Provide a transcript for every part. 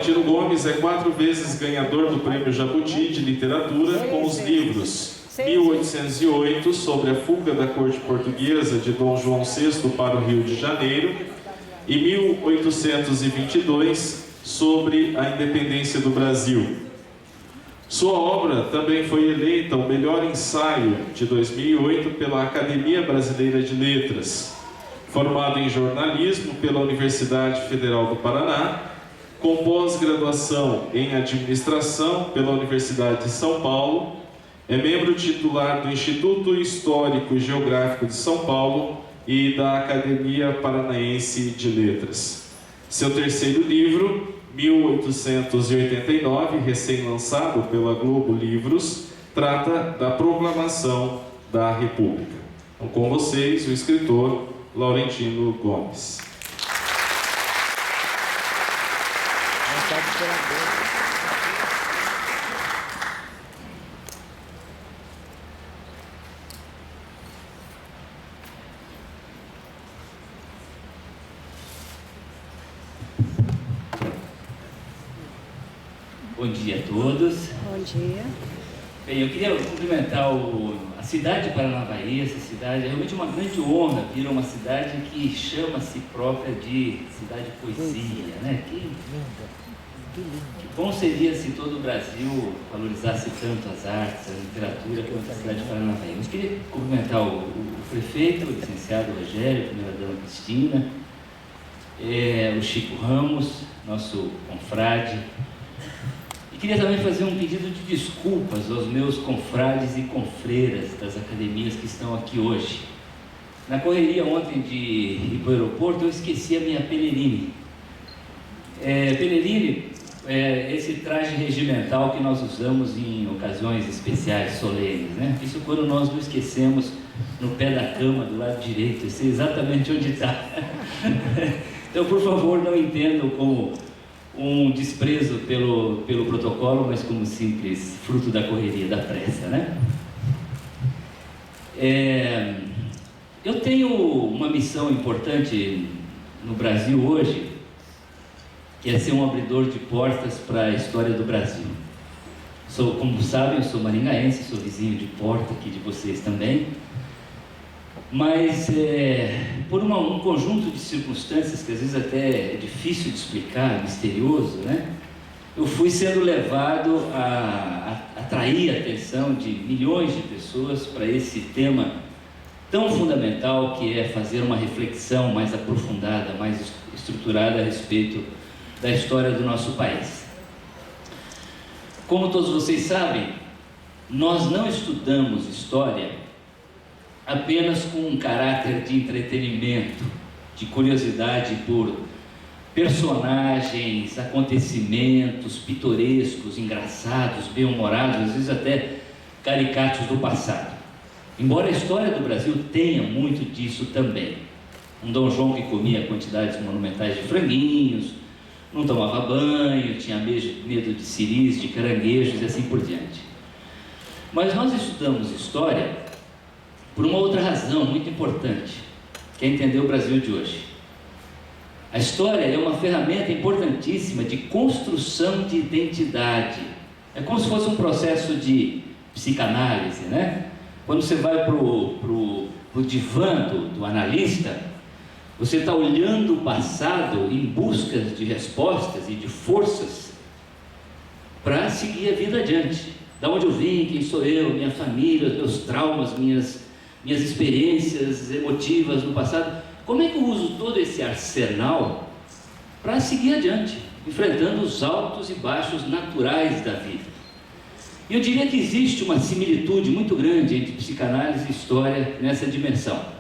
Laurentino Gomes é 4 vezes ganhador do Prêmio Jabuti de Literatura com os livros 1808, sobre a fuga da corte portuguesa de Dom João VI para o Rio de Janeiro, e 1822, sobre a independência do Brasil. Sua obra também foi eleita o melhor ensaio de 2008 pela Academia Brasileira de Letras. Formado em jornalismo pela Universidade Federal do Paraná, com pós-graduação em administração pela Universidade de São Paulo, é membro titular do Instituto Histórico e Geográfico de São Paulo e da Academia Paranaense de Letras. Seu terceiro livro, 1889, recém-lançado pela Globo Livros, trata da proclamação da República. Então, com vocês, o escritor Laurentino Gomes. Bom dia a todos. Bom dia. Bem, eu queria cumprimentar a cidade de Paranavaí. Essa cidade é realmente uma grande honra vir a uma cidade que chama a si própria de cidade de poesia, né? Que bom seria se todo o Brasil valorizasse tanto as artes, a literatura, quanto a cidade de Paranavaí. Eu queria cumprimentar o prefeito, o licenciado Rogério, a primeira-dama Cristina, o Chico Ramos, nosso confrade. Queria também fazer um pedido de desculpas aos meus confrades e confreiras das academias que estão aqui hoje. Na correria ontem de ir para o aeroporto, eu esqueci a minha pelerine. Pelerine é esse traje regimental que nós usamos em ocasiões especiais, solenes, né? Isso quando nós nos esquecemos no pé da cama, do lado direito. Eu sei exatamente onde está. Então, por favor, não entendam como um desprezo pelo protocolo, mas como simples fruto da correria, da pressa, né? Eu tenho uma missão importante no Brasil hoje, que é ser um abridor de portas para a história do Brasil. Como sabem, eu sou maringaense, sou vizinho de porta aqui de vocês também, mas por um conjunto de circunstâncias que às vezes até é difícil de explicar, misterioso, né? Eu fui sendo levado a atrair a atenção de milhões de pessoas para esse tema tão fundamental, que é fazer uma reflexão mais aprofundada, mais estruturada a respeito da história do nosso país. Como todos vocês sabem, nós não estudamos história apenas com um caráter de entretenimento, de curiosidade por personagens, acontecimentos pitorescos, engraçados, bem-humorados, às vezes até caricatos do passado. Embora a história do Brasil tenha muito disso também. Um Dom João que comia quantidades monumentais de franguinhos, não tomava banho, tinha medo de ciris, de caranguejos e assim por diante. Mas nós estudamos história por uma outra razão muito importante, que é entender o Brasil de hoje. A história é uma ferramenta importantíssima de construção de identidade. É como se fosse um processo de psicanálise, né? Quando você vai pro divã do analista, você está olhando o passado em busca de respostas e de forças para seguir a vida adiante. Da onde eu vim, quem sou eu, minha família, meus traumas, minhas experiências emotivas no passado. Como é que eu uso todo esse arsenal para seguir adiante, enfrentando os altos e baixos naturais da vida? E eu diria que existe uma similitude muito grande entre psicanálise e história nessa dimensão.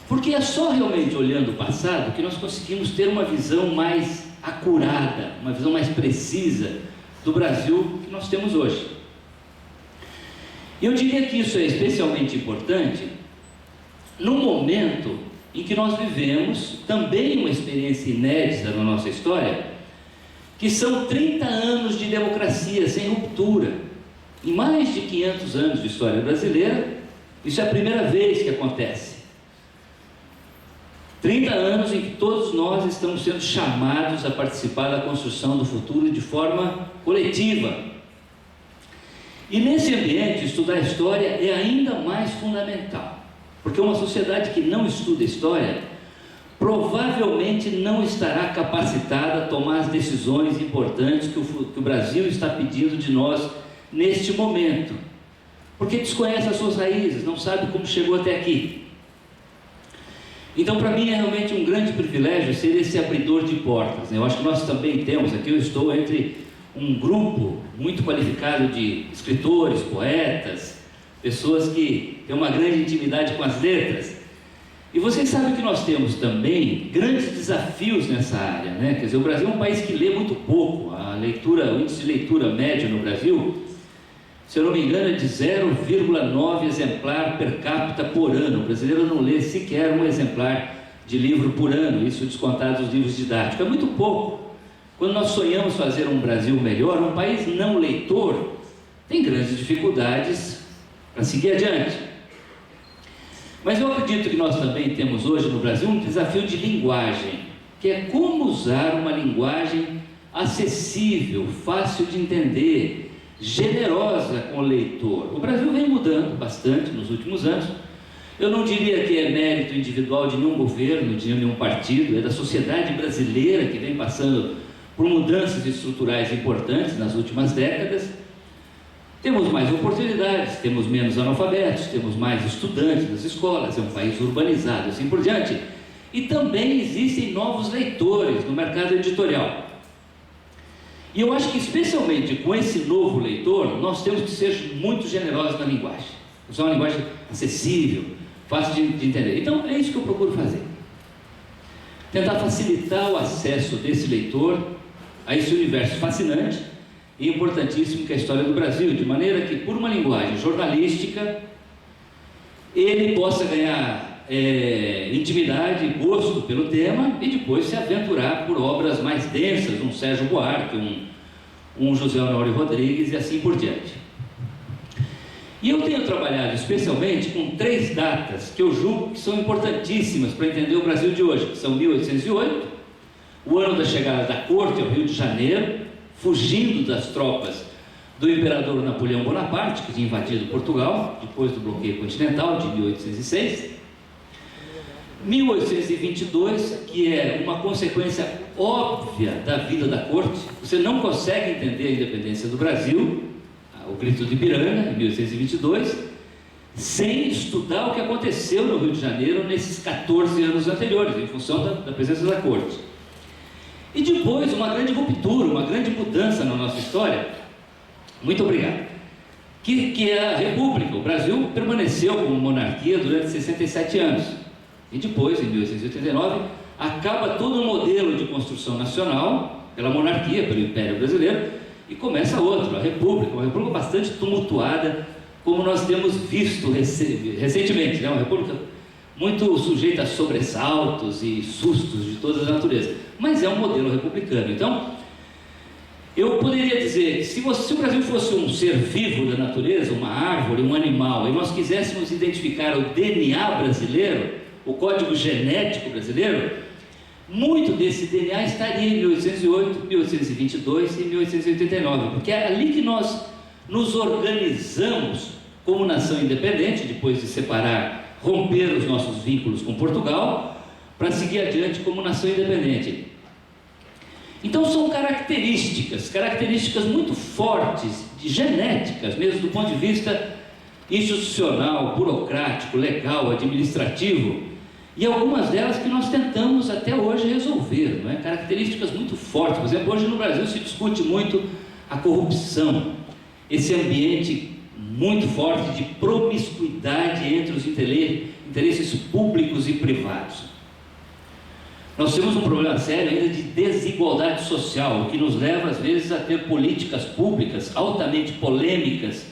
Porque é só realmente olhando o passado que nós conseguimos ter uma visão mais acurada, uma visão mais precisa do Brasil que nós temos hoje. Eu diria que isso é especialmente importante no momento em que nós vivemos também uma experiência inédita na nossa história, que são 30 anos de democracia sem ruptura. Em mais de 500 anos de história brasileira, isso é a primeira vez que acontece. 30 anos em que todos nós estamos sendo chamados a participar da construção do futuro de forma coletiva. E nesse ambiente, estudar história é ainda mais fundamental, porque uma sociedade que não estuda história provavelmente não estará capacitada a tomar as decisões importantes que o Brasil está pedindo de nós neste momento, porque desconhece as suas raízes, não sabe como chegou até aqui. Então, para mim, é realmente um grande privilégio ser esse abridor de portas. Eu acho que nós também temos, aqui eu estou entre um grupo muito qualificado de escritores, poetas, pessoas que têm uma grande intimidade com as letras. E vocês sabem que nós temos também grandes desafios nessa área, né? Quer dizer, o Brasil é um país que lê muito pouco. A leitura, o índice de leitura médio no Brasil, se eu não me engano, é de 0,9 exemplar per capita por ano. O brasileiro não lê sequer um exemplar de livro por ano, isso descontado dos livros didáticos. É muito pouco. Quando nós sonhamos fazer um Brasil melhor, um país não leitor tem grandes dificuldades para seguir adiante. Mas eu acredito que nós também temos hoje no Brasil um desafio de linguagem, que é como usar uma linguagem acessível, fácil de entender, generosa com o leitor. O Brasil vem mudando bastante nos últimos anos. Eu não diria que é mérito individual de nenhum governo, de nenhum partido, é da sociedade brasileira que vem passando por mudanças estruturais importantes nas últimas décadas. Temos mais oportunidades, temos menos analfabetos, temos mais estudantes nas escolas, é um país urbanizado, assim por diante. E também existem novos leitores no mercado editorial. E eu acho que, especialmente com esse novo leitor, nós temos que ser muito generosos na linguagem. Usar uma linguagem acessível, fácil de entender. Então, é isso que eu procuro fazer. Tentar facilitar o acesso desse leitor a esse universo fascinante e importantíssimo que é a história do Brasil, de maneira que, por uma linguagem jornalística, ele possa ganhar intimidade, gosto pelo tema e depois se aventurar por obras mais densas, um Sérgio Buarque, um José Honório Rodrigues e assim por diante. E eu tenho trabalhado especialmente com 3 datas que eu julgo que são importantíssimas para entender o Brasil de hoje, que são 1808, o ano da chegada da corte ao Rio de Janeiro, fugindo das tropas do imperador Napoleão Bonaparte, que tinha invadido Portugal, depois do bloqueio continental de 1806. 1822, que é uma consequência óbvia da vida da corte. Você não consegue entender a independência do Brasil, o Grito de Ipiranga, em 1822, sem estudar o que aconteceu no Rio de Janeiro nesses 14 anos anteriores, em função da presença da corte. E depois, uma grande ruptura, uma grande mudança na nossa história, muito obrigado, que é a República. O Brasil permaneceu como monarquia durante 67 anos. E depois, em 1889, acaba todo o modelo de construção nacional, pela monarquia, pelo Império Brasileiro, e começa outro, a República, uma república bastante tumultuada, como nós temos visto recentemente, né? Uma república muito sujeita a sobressaltos e sustos de toda a natureza, mas é um modelo republicano. Então, eu poderia dizer que se o Brasil fosse um ser vivo da natureza, uma árvore, um animal, e nós quiséssemos identificar o DNA brasileiro, o código genético brasileiro, muito desse DNA estaria em 1808, 1822 e 1889, porque é ali que nós nos organizamos como nação independente, depois de separar, romper os nossos vínculos com Portugal, para seguir adiante como nação independente. Então são características muito fortes, genéticas, mesmo do ponto de vista institucional, burocrático, legal, administrativo, e algumas delas que nós tentamos até hoje resolver, não é? Características muito fortes. Por exemplo, hoje no Brasil se discute muito a corrupção, esse ambiente muito forte de promiscuidade entre os interesses públicos e privados. Nós temos um problema sério ainda de desigualdade social, o que nos leva às vezes a ter políticas públicas altamente polêmicas,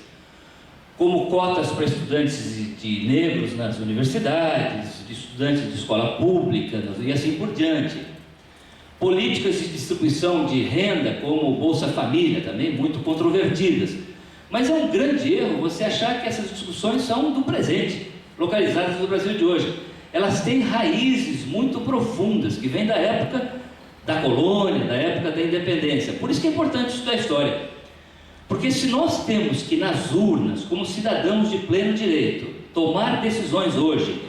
como cotas para estudantes de negros nas universidades, de estudantes de escola pública e assim por diante. Políticas de distribuição de renda, como Bolsa Família, também muito controvertidas. Mas é um grande erro você achar que essas discussões são do presente, localizadas no Brasil de hoje. elas têm raízes muito profundas, que vêm da época da colônia, da época da independência. Por isso que é importante estudar a história. Porque se nós temos que nas urnas, como cidadãos de pleno direito, tomar decisões hoje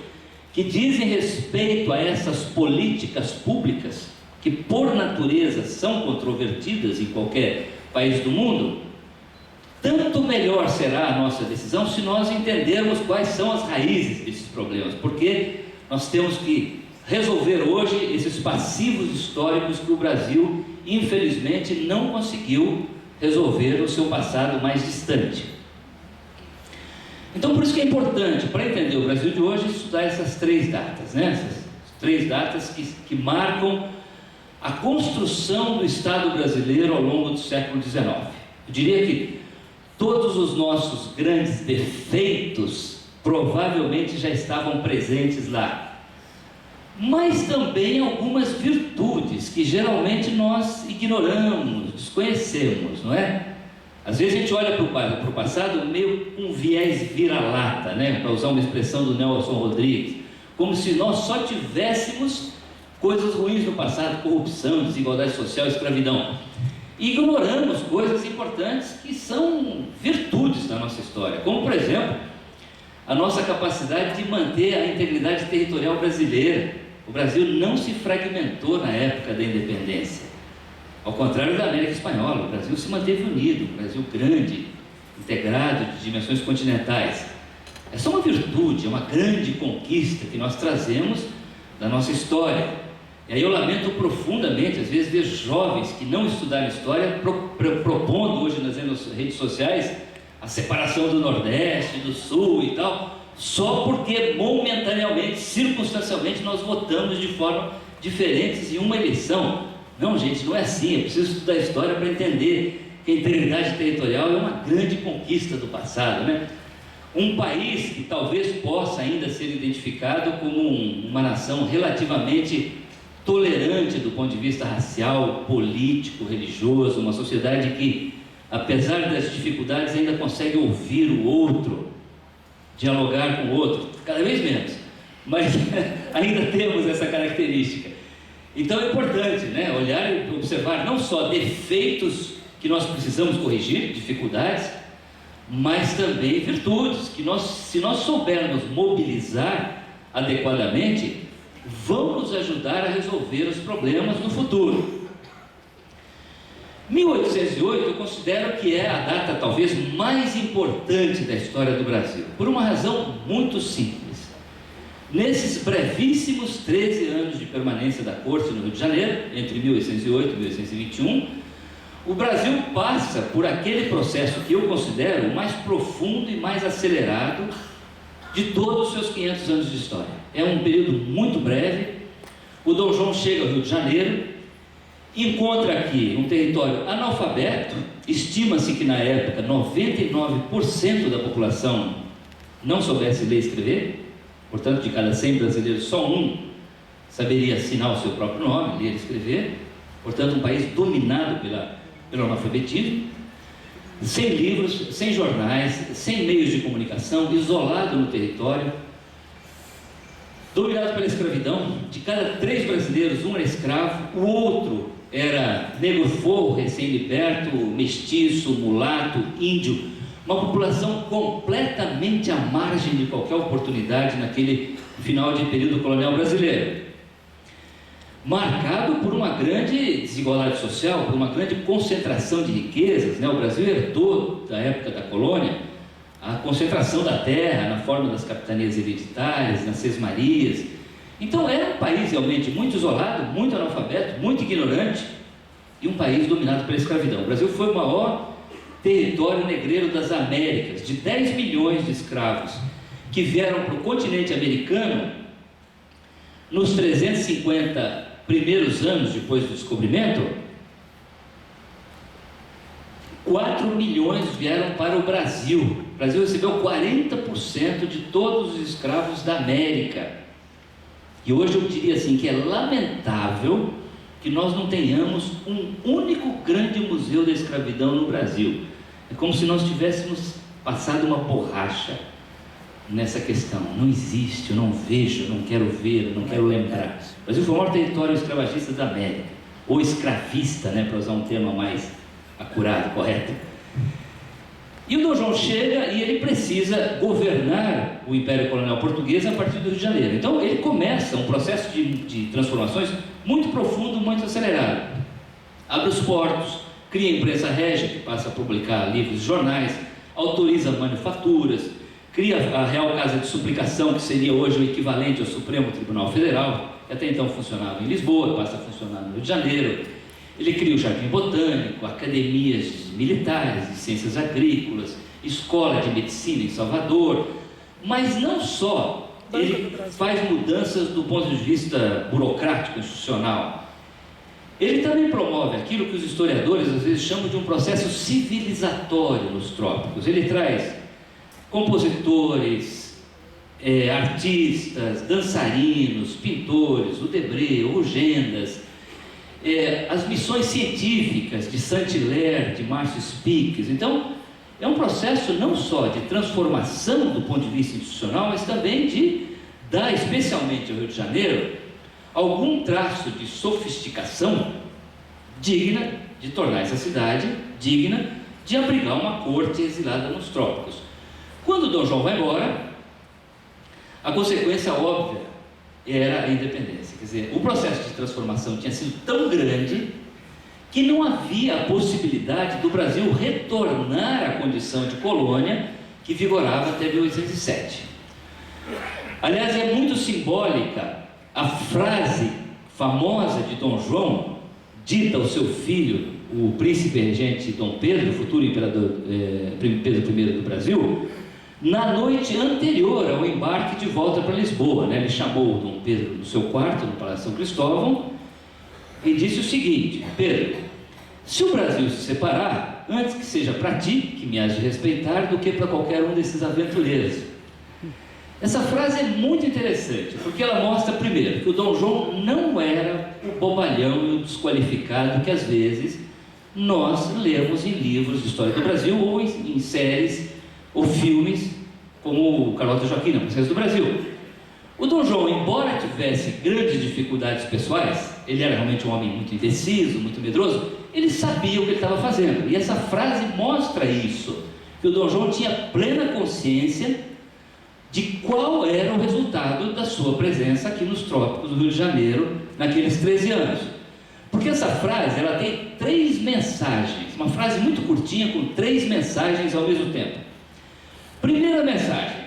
que dizem respeito a essas políticas públicas, que por natureza são controvertidas em qualquer país do mundo, tanto melhor será a nossa decisão se nós entendermos quais são as raízes desses problemas, porque nós temos que resolver hoje esses passivos históricos que o Brasil, infelizmente, não conseguiu resolver no seu passado mais distante. Então, por isso que é importante, para entender o Brasil de hoje, estudar essas três datas, né? Essas três datas que marcam a construção do Estado brasileiro ao longo do século XIX. Eu diria que todos os nossos grandes defeitos provavelmente já estavam presentes lá, mas também algumas virtudes que geralmente nós ignoramos, desconhecemos, não é? Às vezes a gente olha para o passado meio com um viés vira-lata, né? Para usar uma expressão do Nelson Rodrigues, como se nós só tivéssemos coisas ruins no passado, corrupção, desigualdade social, escravidão. E ignoramos coisas importantes que são virtudes da nossa história, como, por exemplo, a nossa capacidade de manter a integridade territorial brasileira. O Brasil não se fragmentou na época da independência, ao contrário da América Espanhola. O Brasil se manteve unido, um Brasil grande, integrado, de dimensões continentais. Essa é uma virtude, é uma grande conquista que nós trazemos da nossa história. E aí eu lamento profundamente, às vezes, ver jovens que não estudaram história propondo hoje nas redes sociais a separação do Nordeste, do Sul e tal, só porque momentaneamente, circunstancialmente, nós votamos de forma diferentes em uma eleição. Não, gente, não é assim. É preciso estudar história para entender que a integridade territorial é uma grande conquista do passado, né? Um país que talvez possa ainda ser identificado como uma nação relativamente tolerante do ponto de vista racial, político, religioso, uma sociedade que, apesar das dificuldades, ainda consegue ouvir o outro, dialogar com o outro, cada vez menos, mas ainda temos essa característica. Então é importante, né, olhar e observar não só defeitos que nós precisamos corrigir, dificuldades, mas também virtudes que se nós soubermos mobilizar adequadamente, vão nos ajudar a resolver os problemas no futuro. 1808 eu considero que é a data talvez mais importante da história do Brasil, por uma razão muito simples. Nesses brevíssimos 13 anos de permanência da Corte no Rio de Janeiro, entre 1808 e 1821, o Brasil passa por aquele processo que eu considero o mais profundo e mais acelerado de todos os seus 500 anos de história. É um período muito breve. O Dom João chega ao Rio de Janeiro, encontra aqui um território analfabeto. Estima-se que na época 99% da população não soubesse ler e escrever. Portanto, de cada 100 brasileiros, só um saberia assinar o seu próprio nome, ler e escrever. Portanto, um país dominado pelo analfabetismo, sem livros, sem jornais, sem meios de comunicação, isolado no território, dominado pela escravidão. De cada 3 brasileiros, um era escravo, o outro era negro forro, recém-liberto, mestiço, mulato, índio, uma população completamente à margem de qualquer oportunidade naquele final de período colonial brasileiro, marcado por uma grande desigualdade social, por uma grande concentração de riquezas, né? O Brasil herdou da época da colônia a concentração da terra na forma das capitanias hereditárias, nas sesmarias. Então era um país realmente muito isolado, muito analfabeto, muito ignorante, e um país dominado pela escravidão. O Brasil foi o maior território negreiro das Américas, de 10 milhões de escravos que vieram para o continente americano nos 350 primeiros anos depois do descobrimento. 4 milhões vieram para o Brasil. O Brasil recebeu 40% de todos os escravos da América. E hoje eu diria assim que é lamentável que nós não tenhamos um único grande museu da escravidão no Brasil. É como se nós tivéssemos passado uma borracha nessa questão. Não existe, eu não vejo, eu não quero ver, eu não quero lembrar. O Brasil foi o maior território escravagista da América, ou escravista, né, para usar um termo mais acurado, correto. E o Dom João chega e ele precisa governar o Império Colonial Português a partir do Rio de Janeiro. Então ele começa um processo de transformações muito profundo, muito acelerado. Abre os portos, cria a imprensa régia, que passa a publicar livros e jornais, autoriza manufaturas, cria a Real Casa de Suplicação, que seria hoje o equivalente ao Supremo Tribunal Federal, que até então funcionava em Lisboa, passa a funcionar no Rio de Janeiro. Ele cria o Jardim Botânico, academias militares de ciências agrícolas, escola de medicina em Salvador, mas não só, ele faz mudanças do ponto de vista burocrático, institucional. Ele também promove aquilo que os historiadores às vezes chamam de um processo civilizatório nos trópicos. Ele traz compositores, artistas, dançarinos, pintores, o Debré, o Gendas, as missões científicas de Saint-Hilaire, de Márcio Spiques. Então, é um processo não só de transformação do ponto de vista institucional, mas também de dar, especialmente ao Rio de Janeiro, algum traço de sofisticação digna de tornar essa cidade digna de abrigar uma corte exilada nos trópicos. Quando Dom João vai embora, a consequência óbvia era a independência. Quer dizer, o processo de transformação tinha sido tão grande que não havia a possibilidade do Brasil retornar à condição de colônia que vigorava até 1807. Aliás, é muito simbólica a frase famosa de Dom João, dita ao seu filho, o príncipe regente Dom Pedro, futuro imperador Pedro I do Brasil, na noite anterior ao embarque de volta para Lisboa, né? Ele chamou o Dom Pedro no seu quarto, no Palácio São Cristóvão, e disse o seguinte: Pedro, se o Brasil se separar, antes que seja para ti, que me has de respeitar, do que para qualquer um desses aventureiros. Essa frase é muito interessante, porque ela mostra, primeiro, que o Dom João não era o bobalhão e o desqualificado que às vezes nós lemos em livros de história do Brasil ou em séries ou filmes como o Carlota Joaquim, Princesa do Brasil. O Dom João, embora tivesse grandes dificuldades pessoais, ele era realmente um homem muito indeciso, muito medroso, ele sabia o que ele estava fazendo. E essa frase mostra isso, que o Dom João tinha plena consciência de qual era o resultado da sua presença aqui nos trópicos do Rio de Janeiro, naqueles 13 anos. Porque essa frase, ela tem 3 mensagens, uma frase muito curtinha com 3 mensagens ao mesmo tempo. Primeira mensagem: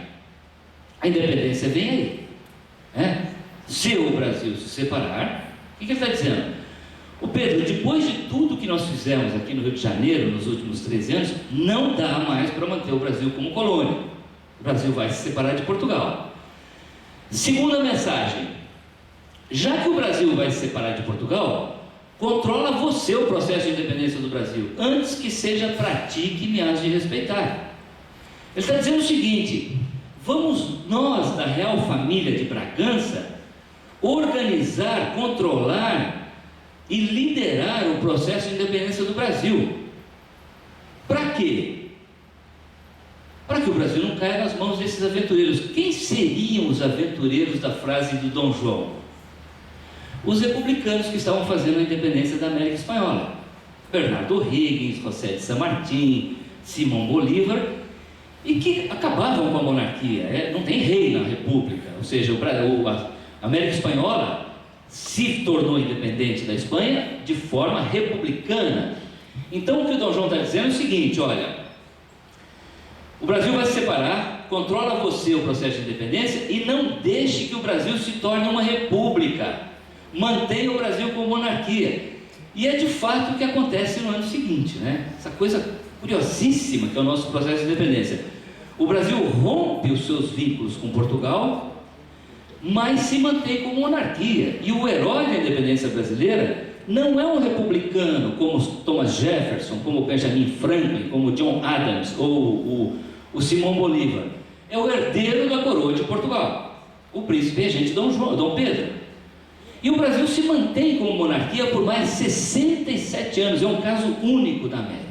a independência vem aí, né? Se o Brasil se separar, o que ele está dizendo? O Pedro, depois de tudo que nós fizemos aqui no Rio de Janeiro nos últimos 13 anos, não dá mais para manter o Brasil como colônia. O Brasil vai se separar de Portugal. Segunda mensagem: já que o Brasil vai se separar de Portugal, controla você o processo de independência do Brasil, antes que seja para ti que me has de respeitar. Ele está dizendo o seguinte: vamos nós da Real Família de Bragança organizar, controlar e liderar o processo de independência do Brasil. Para quê? Para que o Brasil não caia nas mãos desses aventureiros. Quem seriam os aventureiros da frase do Dom João? Os republicanos que estavam fazendo a independência da América Espanhola. Bernardo O'Higgins, José de San Martín, Simão Bolívar, e que acabavam com a monarquia. Não tem rei na república, ou seja, a América Espanhola se tornou independente da Espanha de forma republicana. Então o que o Dom João está dizendo é o seguinte: olha, o Brasil vai se separar, controla você o processo de independência e não deixe que o Brasil se torne uma república, mantenha o Brasil como monarquia. E é de fato o que acontece no ano seguinte, né? Essa coisa curiosíssima que é o nosso processo de independência. O Brasil rompe os seus vínculos com Portugal, mas se mantém como monarquia. E o herói da independência brasileira não é um republicano como Thomas Jefferson, como Benjamin Franklin, como John Adams ou o Simão Bolívar. É o herdeiro da coroa de Portugal, o príncipe regente Dom Pedro. E o Brasil se mantém como monarquia por mais de 67 anos. É um caso único da América.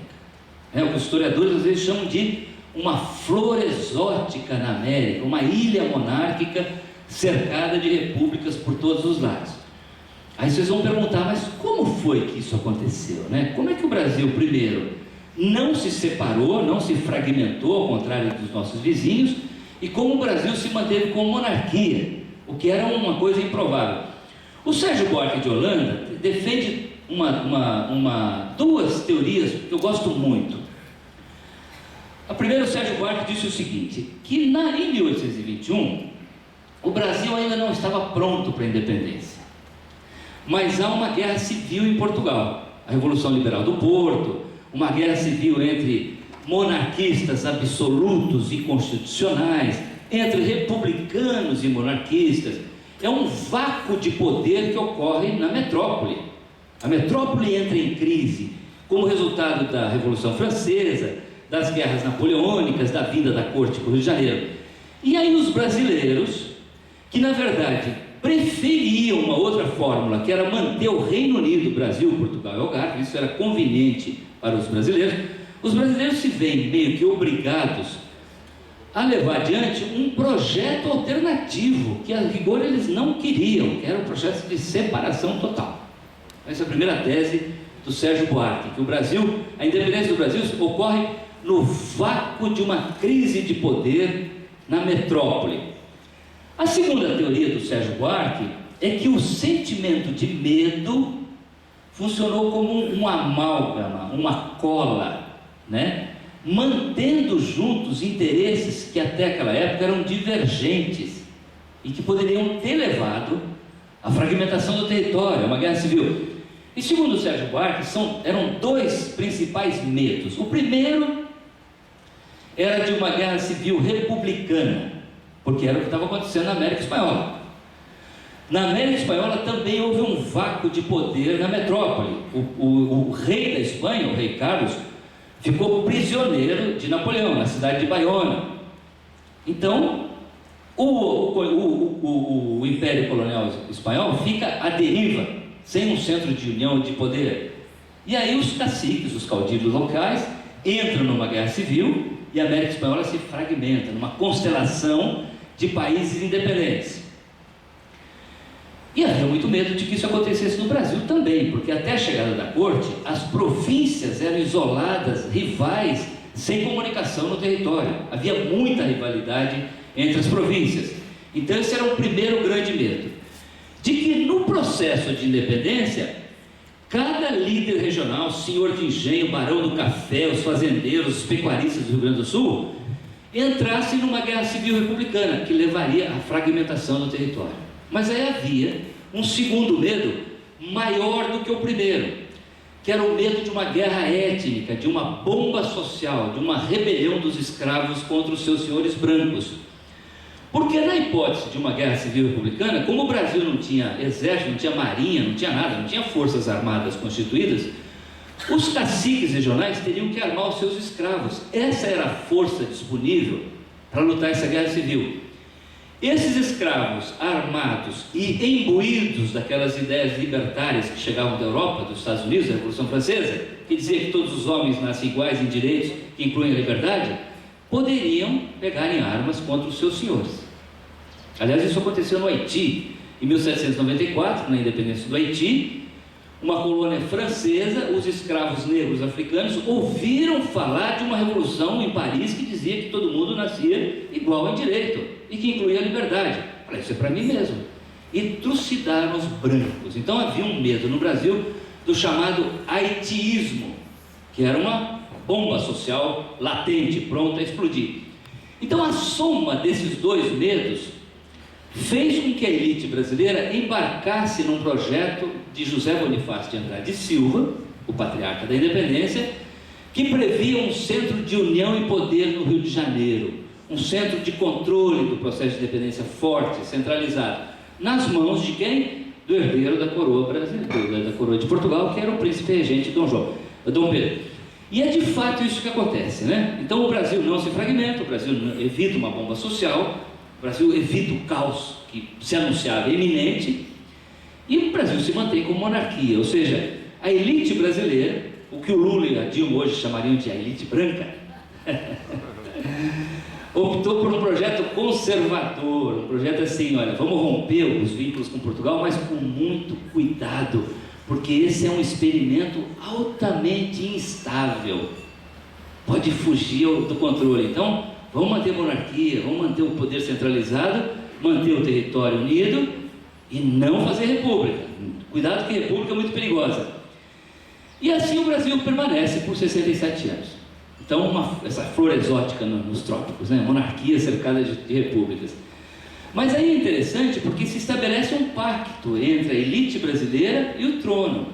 É o que os historiadores às vezes chamam de uma flor exótica na América, uma ilha monárquica cercada de repúblicas por todos os lados. Aí vocês vão perguntar, mas como foi que isso aconteceu, né? Como é que o Brasil, primeiro, não se separou, não se fragmentou, ao contrário dos nossos vizinhos, e como o Brasil se manteve como monarquia, o que era uma coisa improvável. O Sérgio Buarque de Holanda defende duas teorias que eu gosto muito. A primeira, o Sérgio Buarque disse o seguinte, que em 1821, o Brasil ainda não estava pronto para a independência, mas há uma guerra civil em Portugal, a Revolução Liberal do Porto, uma guerra civil entre monarquistas absolutos e constitucionais, entre republicanos e monarquistas. É um vácuo de poder que ocorre na metrópole. A metrópole entra em crise como resultado da Revolução Francesa, das guerras napoleônicas, da vinda da corte para o Rio de Janeiro. E aí os brasileiros, que na verdade preferiam uma outra fórmula, que era manter o Reino Unido, Brasil, Portugal e Algarve, isso era conveniente para os brasileiros se veem meio que obrigados a levar adiante um projeto alternativo, que a rigor eles não queriam, que era um processo de separação total. Essa é a primeira tese do Sérgio Buarque, que a independência do Brasil ocorre no vácuo de uma crise de poder na metrópole. A segunda teoria do Sérgio Buarque é que o sentimento de medo funcionou como um amálgama, uma cola, né? Mantendo juntos interesses que até aquela época eram divergentes e que poderiam ter levado à fragmentação do território, a uma guerra civil. E segundo o Sérgio Buarque, eram dois principais medos. O primeiro era de uma guerra civil republicana, porque era o que estava acontecendo na América Espanhola. Na América Espanhola também houve um vácuo de poder na metrópole. O rei da Espanha, o rei Carlos, ficou prisioneiro de Napoleão, na cidade de Baiona. Então, o Império Colonial Espanhol fica à deriva, sem um centro de união de poder. E aí os caciques, os caudilhos locais, entram numa guerra civil e a América Espanhola se fragmenta, numa constelação de países independentes. E havia muito medo de que isso acontecesse no Brasil também, porque até a chegada da corte, as províncias eram isoladas, rivais, sem comunicação no território. Havia muita rivalidade entre as províncias. Então esse era o primeiro grande medo, de que no processo de independência, cada líder regional, senhor de engenho, barão do café, os fazendeiros, os pecuaristas do Rio Grande do Sul, entrassem numa guerra civil republicana, que levaria à fragmentação do território. Mas aí havia um segundo medo maior do que o primeiro, que era o medo de uma guerra étnica, de uma bomba social, de uma rebelião dos escravos contra os seus senhores brancos. Porque na hipótese de uma guerra civil republicana, como o Brasil não tinha exército, não tinha marinha, não tinha nada, não tinha forças armadas constituídas, os caciques regionais teriam que armar os seus escravos. Essa era a força disponível para lutar essa guerra civil. Esses escravos armados e imbuídos daquelas ideias libertárias que chegavam da Europa, dos Estados Unidos, da Revolução Francesa, que dizia que todos os homens nascem iguais em direitos, que incluem a liberdade, poderiam pegar em armas contra os seus senhores. Aliás, isso aconteceu no Haiti, em 1794, na independência do Haiti. Uma colônia francesa, os escravos negros africanos ouviram falar de uma revolução em Paris que dizia que todo mundo nascia igual em direito e que incluía a liberdade. Falei, isso é para mim mesmo. E trucidaram os brancos. Então havia um medo no Brasil do chamado haitiísmo, que era uma bomba social latente, pronta a explodir. Então a soma desses dois medos fez com que a elite brasileira embarcasse num projeto de José Bonifácio de Andrade e Silva, o patriarca da independência, que previa um centro de união e poder no Rio de Janeiro, um centro de controle do processo de independência forte, centralizado, nas mãos de quem? Do herdeiro da coroa brasileira, da coroa de Portugal, que era o príncipe regente Dom Pedro. E é de fato isso que acontece, né? Então o Brasil não se fragmenta, o Brasil evita uma bomba social, o Brasil evita o caos que se anunciava iminente, e o Brasil se mantém como monarquia, ou seja, a elite brasileira, o que o Lula e a Dilma hoje chamariam de a elite branca, optou por um projeto conservador, um projeto assim, olha, vamos romper os vínculos com Portugal, mas com muito cuidado, porque esse é um experimento altamente instável, pode fugir do controle. Então, vamos manter a monarquia, vamos manter o poder centralizado, manter o território unido e não fazer república. Cuidado que a república é muito perigosa. E assim o Brasil permanece por 67 anos. Então, essa flor exótica nos trópicos, né? Monarquia cercada de repúblicas. Mas aí é interessante porque se estabelece um pacto entre a elite brasileira e o trono.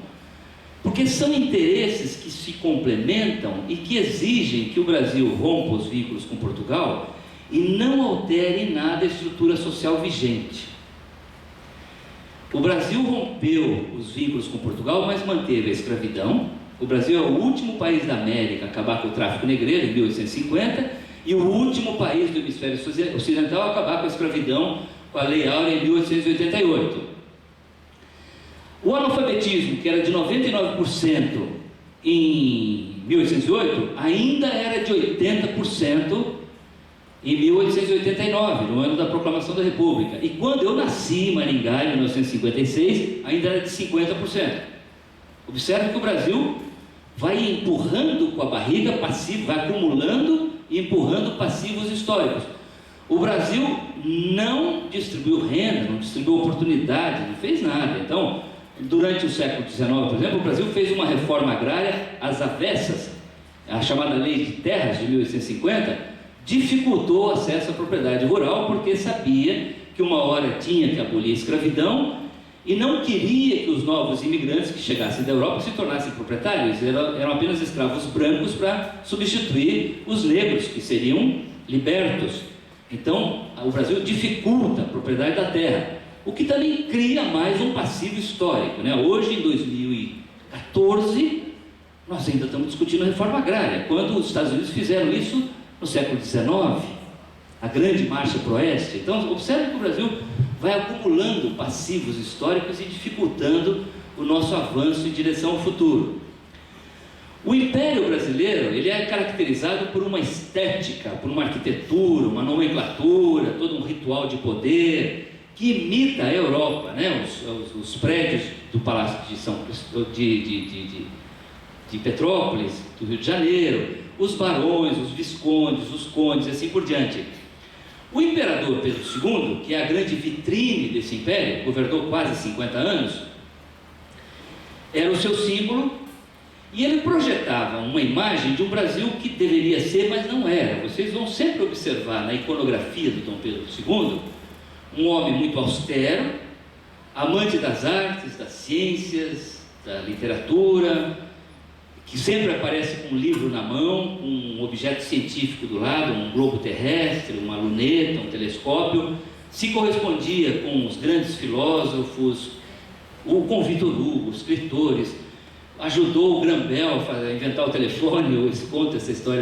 Porque são interesses que se complementam e que exigem que o Brasil rompa os vínculos com Portugal e não altere em nada a estrutura social vigente. O Brasil rompeu os vínculos com Portugal, mas manteve a escravidão. O Brasil é o último país da América a acabar com o tráfico negreiro, em 1850, e o último país do hemisfério ocidental a acabar com a escravidão, com a Lei Áurea, em 1888. O analfabetismo, que era de 99% em 1808, ainda era de 80% em 1889, no ano da proclamação da República. E quando eu nasci em Maringá, em 1956, ainda era de 50%. Observe que o Brasil vai empurrando com a barriga passivo, vai acumulando e empurrando passivos históricos. O Brasil não distribuiu renda, não distribuiu oportunidade, não fez nada. Então, durante o século XIX, por exemplo, o Brasil fez uma reforma agrária às avessas. A chamada Lei de Terras de 1850 dificultou o acesso à propriedade rural, porque sabia que uma hora tinha que abolir a escravidão e não queria que os novos imigrantes que chegassem da Europa se tornassem proprietários. Eram apenas escravos brancos para substituir os negros, que seriam libertos. Então, o Brasil dificulta a propriedade da terra, o que também cria mais um passivo histórico, né? Hoje, em 2014, nós ainda estamos discutindo a reforma agrária, quando os Estados Unidos fizeram isso no século XIX, a grande marcha para o oeste. Então, observe que o Brasil vai acumulando passivos históricos e dificultando o nosso avanço em direção ao futuro. O Império Brasileiro, ele é caracterizado por uma estética, por uma arquitetura, uma nomenclatura, todo um ritual de poder que imita a Europa, né? Os prédios do Palácio de Petrópolis, do Rio de Janeiro, os barões, os viscondes, os condes, assim por diante. O imperador Pedro II, que é a grande vitrine desse império, governou quase 50 anos, era o seu símbolo, e ele projetava uma imagem de um Brasil que deveria ser, mas não era. Vocês vão sempre observar na iconografia do Dom Pedro II, um homem muito austero, amante das artes, das ciências, da literatura, que sempre aparece com um livro na mão, com um objeto científico do lado, um globo terrestre, uma luneta, um telescópio. Se correspondia com os grandes filósofos, com Victor Hugo, escritores, ajudou o Graham Bell a inventar o telefone. Eu conto essa história